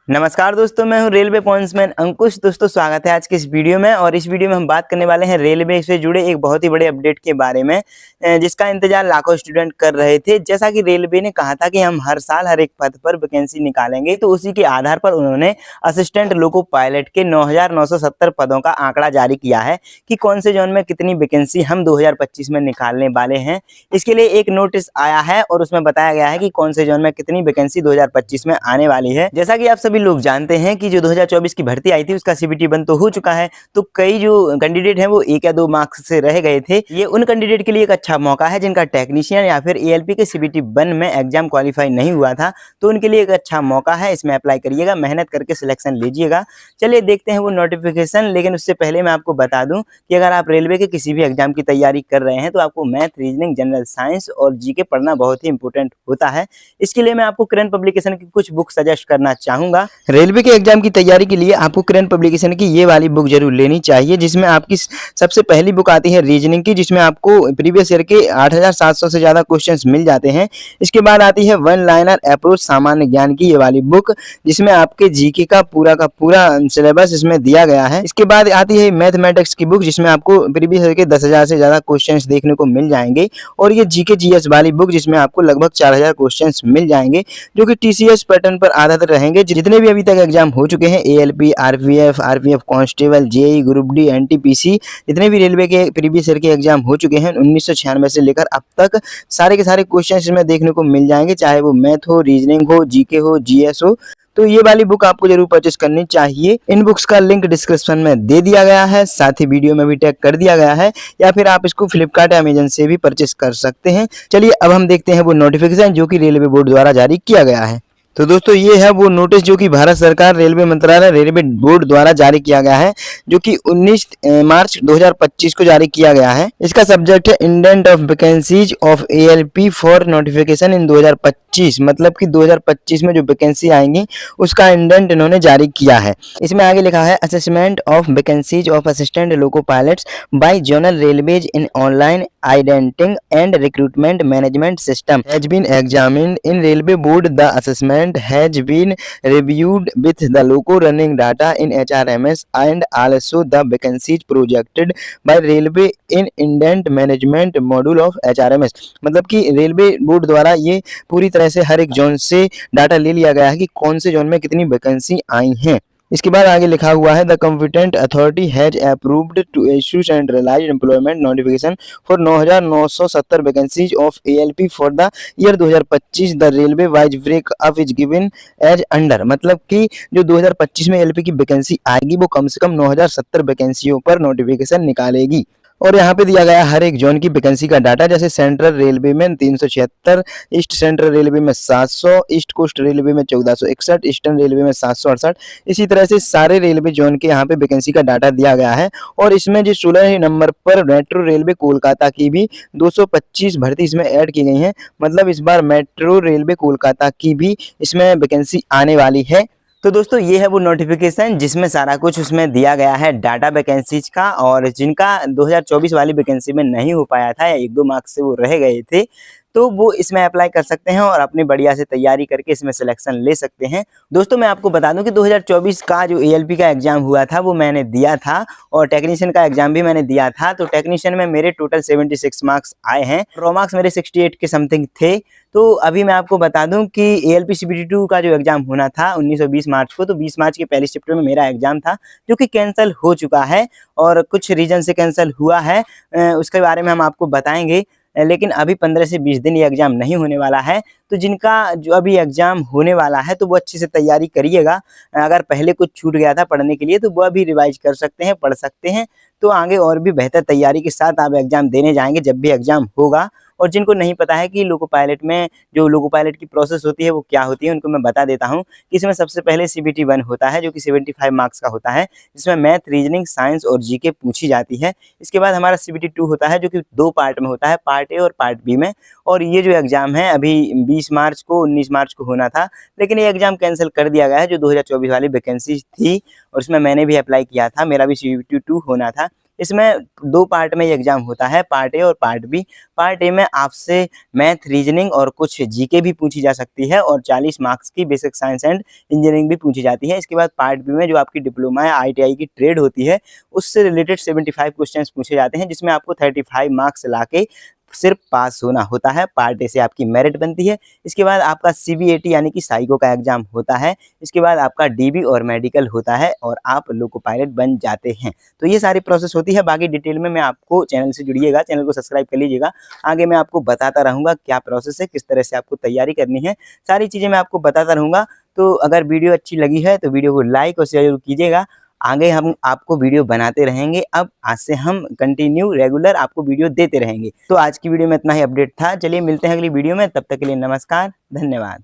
नमस्कार दोस्तों, मैं हूं रेलवे पॉइंट्समैन अंकुश। दोस्तों स्वागत है आज के इस वीडियो में। और इस वीडियो में हम बात करने वाले हैं रेलवे से जुड़े एक बहुत ही बड़े अपडेट के बारे में, जिसका इंतजार लाखों स्टूडेंट कर रहे थे। जैसा कि रेलवे ने कहा था कि हम हर साल हर एक पद पर वैकेंसी निकालेंगे, तो उसी के आधार पर उन्होंने असिस्टेंट लोको पायलट के 9,970 पदों का आंकड़ा जारी किया है कि कौन से जोन में कितनी वैकेंसी हम 2025 में निकालने वाले हैं। इसके लिए एक नोटिस आया है और उसमें बताया गया है कि कौन से जोन में कितनी वैकेंसी 2025 में आने वाली है। जैसा कि आप सभी लोग जानते हैं कि जो 2024 की भर्ती आई थी उसका सीबीटी बंद तो हो चुका है, तो कई जो कैंडिडेट हैं वो 1 या 2 मार्क्स से रह गए थे। ये उन कैंडिडेट के लिए एक अच्छा मौका है जिनका टेक्नीशियन या फिर एएलपी के सीबीटी वन में एग्जाम क्वालिफाई नहीं हुआ था, तो उनके लिए एक अच्छा मौका है। इसमें अप्लाई करिएगा, मेहनत करके सिलेक्शन लीजिएगा। चलिए देखते हैं वो नोटिफिकेशन। लेकिन उससे पहले मैं आपको बता दूं कि अगर आप रेलवे के किसी भी एग्जाम की तैयारी कर रहे हैं तो आपको मैथ, रीजनिंग, जनरल साइंस और जीके पढ़ना बहुत ही इंपॉर्टेंट होता है। इसके लिए मैं आपको करेंट पब्लिकेशन की कुछ बुक सजेस्ट करना चाहूंगा। रेलवे के एग्जाम की तैयारी के लिए आपको करेंट पब्लिकेशन की ये वाली बुक जरूर लेनी चाहिए, जिसमें आपकी सबसे पहली बुक आती है रीजनिंग की, जिसमें आपको प्रीवियस ईयर के 8,700 से ज्यादा क्वेश्चंस मिल जाते हैं। इसके बाद आती है वन लाइनर अप्रोच सामान्य ज्ञान की ये वाली बुक, जिसमें आपके जीके का पूरा सिलेबस इसमें दिया गया है। इसके बाद आती है मैथमेटिक्स की बुक, जिसमें आपको प्रीवियस ईयर के 10,000 से ज्यादा क्वेश्चंस देखने को मिल जाएंगे। और ये जीके जीएस वाली बुक, जिसमें आपको लगभग 4,000 क्वेश्चंस मिल जाएंगे, जो कि टीसीएस पैटर्न पर आधारित रहेंगे। जितने भी अभी तक एग्जाम हो चुके हैं, ALP, RPF constable, JE, group D, NTPC, जितने भी रेलवे के प्रीवियस ईयर के एग्जाम हो चुके हैं 1996 से लेकर अब तक, सारे के सारे क्वेश्चन इसमें देखने को मिल जाएंगे, चाहे वो मैथ हो, रीजनिंग हो, जीके हो, जीएस हो। तो ये वाली बुक आपको जरूर परचेस करनी चाहिए। इन बुक्स का लिंक डिस्क्रिप्शन में दे दिया गया है, साथ ही वीडियो में भी टैग कर दिया गया है, या फिर आप इसको फ्लिपकार्ट या अमेजन से भी परचेस कर सकते हैं। चलिए अब हम देखते हैं वो नोटिफिकेशन जो कि रेलवे बोर्ड द्वारा जारी किया गया है। तो दोस्तों ये है वो नोटिस जो कि भारत सरकार रेलवे मंत्रालय रेलवे बोर्ड द्वारा जारी किया गया है, जो कि 19 मार्च 2025 को जारी किया गया है। इसका सब्जेक्ट है indent of vacancies of ALP for notification इन 2025, मतलब कि 2025 में जो वैकेंसी आएंगी उसका इंडेंट इन्होंने जारी किया है। इसमें आगे लिखा है assessment of vacancies of assistant loco pilots by zonal railways in online indenting and recruitment management system has been examined in railway board. The assessment has been reviewed with the loco running data in HRMS and also the vacancies projected by railway in indent management module of HRMS। मतलब कि railway board द्वारा ये पूरी तरह से हर एक zone से data ले लिया गया है कि कौन से जोन में कितनी वैकेंसी आई हैं। इसके बाद आगे लिखा हुआ है the competent authority has approved to issue centralised employment notification for 9,970 vacancies of ALP for the year 2025। The railway wise break up is given as under. मतलब कि जो 2025 में एएलपी की वैकेंसी आएगी वो कम से कम 9,070 वैकेंसियों पर नोटिफिकेशन निकालेगी। और यहाँ पे दिया गया हर एक जोन की वैकेंसी का डाटा, जैसे सेंट्रल रेलवे में 376, ईस्ट सेंट्रल रेलवे में 700, ईस्ट कोस्ट रेलवे में 1461, ईस्टर्न रेलवे में 768। इसी तरह से सारे रेलवे जोन के यहाँ पे वैकेंसी का डाटा दिया गया है। और इसमें जो 16 नंबर पर मेट्रो रेलवे कोलकाता की भी 225 भर्ती इसमें ऐड की गई है। मतलब इस बार मेट्रो रेलवे कोलकाता की भी इसमें वैकेंसी आने वाली है। तो दोस्तों ये है वो नोटिफिकेशन जिसमें सारा कुछ उसमें दिया गया है डाटा वैकेंसीज का। और जिनका 2024 वाली वैकेंसी में नहीं हो पाया था या 1-2 मार्क्स से वो रह गए थे, तो वो इसमें अप्लाई कर सकते हैं और अपनी बढ़िया से तैयारी करके इसमें सिलेक्शन ले सकते हैं। दोस्तों मैं आपको बता दूं कि 2024 का जो एएलपी का एग्जाम हुआ था वो मैंने दिया था, और टेक्नीशियन का एग्जाम भी मैंने दिया था। तो टेक्नीशियन में मेरे टोटल 76 मार्क्स आए हैं, रॉ मार्क्स मेरे 68 के समथिंग थे। तो अभी मैं आपको बता दूं कि एएलपी सीबीटी 2 का जो एग्जाम होना था 19 और 20 मार्च को, तो 20 मार्च के पहले शिफ्ट में मेरा एग्जाम था जो कि कैंसिल हो चुका है, और कुछ रीजन से कैंसिल हुआ है, उसके बारे में हम आपको बताएंगे। लेकिन अभी 15 से 20 दिन ये एग्जाम नहीं होने वाला है। तो जिनका जो अभी एग्जाम होने वाला है तो वो अच्छे से तैयारी करिएगा। अगर पहले कुछ छूट गया था पढ़ने के लिए तो वो अभी रिवाइज कर सकते हैं, पढ़ सकते हैं। तो आगे और भी बेहतर तैयारी के साथ आप एग्जाम देने जाएंगे जब भी एग्जाम होगा। और जिनको नहीं पता है कि लोको पायलट में जो लोको पायलट की प्रोसेस होती है वो क्या होती है, उनको मैं बता देता हूँ कि इसमें सबसे पहले सीबीटी 1 होता है जो कि 75 मार्क्स का होता है, जिसमें मैथ, रीजनिंग, साइंस और जीके पूछी जाती है। इसके बाद हमारा सीबीटी 2 होता है जो कि 2 पार्ट में होता है, पार्ट ए और पार्ट बी में। और ये जो एग्जाम है अभी 20 मार्च को 19 मार्च को होना था, लेकिन ये एग्जाम कैंसिल कर दिया गया है जो 2024 वाली वैकेंसी थी, और उसमें मैंने भी अप्लाई किया था, मेरा भी सीबीटी 2 होना था। इसमें 2 पार्ट में ये एग्जाम होता है, पार्ट ए और पार्ट बी। पार्ट ए में आपसे मैथ, रीजनिंग और कुछ जीके भी पूछी जा सकती है और 40 मार्क्स की बेसिक साइंस एंड इंजीनियरिंग भी पूछी जाती है। इसके बाद पार्ट बी में जो आपकी डिप्लोमा या आईटीआई की ट्रेड होती है, उससे रिलेटेड 75 क्वेश्चंस पूछे जाते हैं, जिसमें आपको 35 मार्क्स लाके सिर्फ पास होना होता है। पार्ट ए से आपकी मेरिट बनती है। इसके बाद आपका सीबीएटी यानी कि साइको का एग्जाम होता है। इसके बाद आपका डीबी और मेडिकल होता है और आप लोको पायलट बन जाते हैं। तो ये सारी प्रोसेस होती है। बाकी डिटेल में मैं आपको, चैनल से जुड़िएगा, चैनल को सब्सक्राइब कर लीजिएगा। आगे मैं आपको बताता रहूँगा क्या प्रोसेस है, किस तरह से आपको तैयारी करनी है, सारी चीज़ें मैं आपको बताता रहूँगा। तो अगर वीडियो अच्छी लगी है तो वीडियो को लाइक और शेयर जरूर कीजिएगा। आगे हम आपको वीडियो बनाते रहेंगे। अब आज से हम कंटिन्यू रेगुलर आपको वीडियो देते रहेंगे। तो आज की वीडियो में इतना ही अपडेट था। चलिए मिलते हैं अगली वीडियो में, तब तक के लिए नमस्कार, धन्यवाद।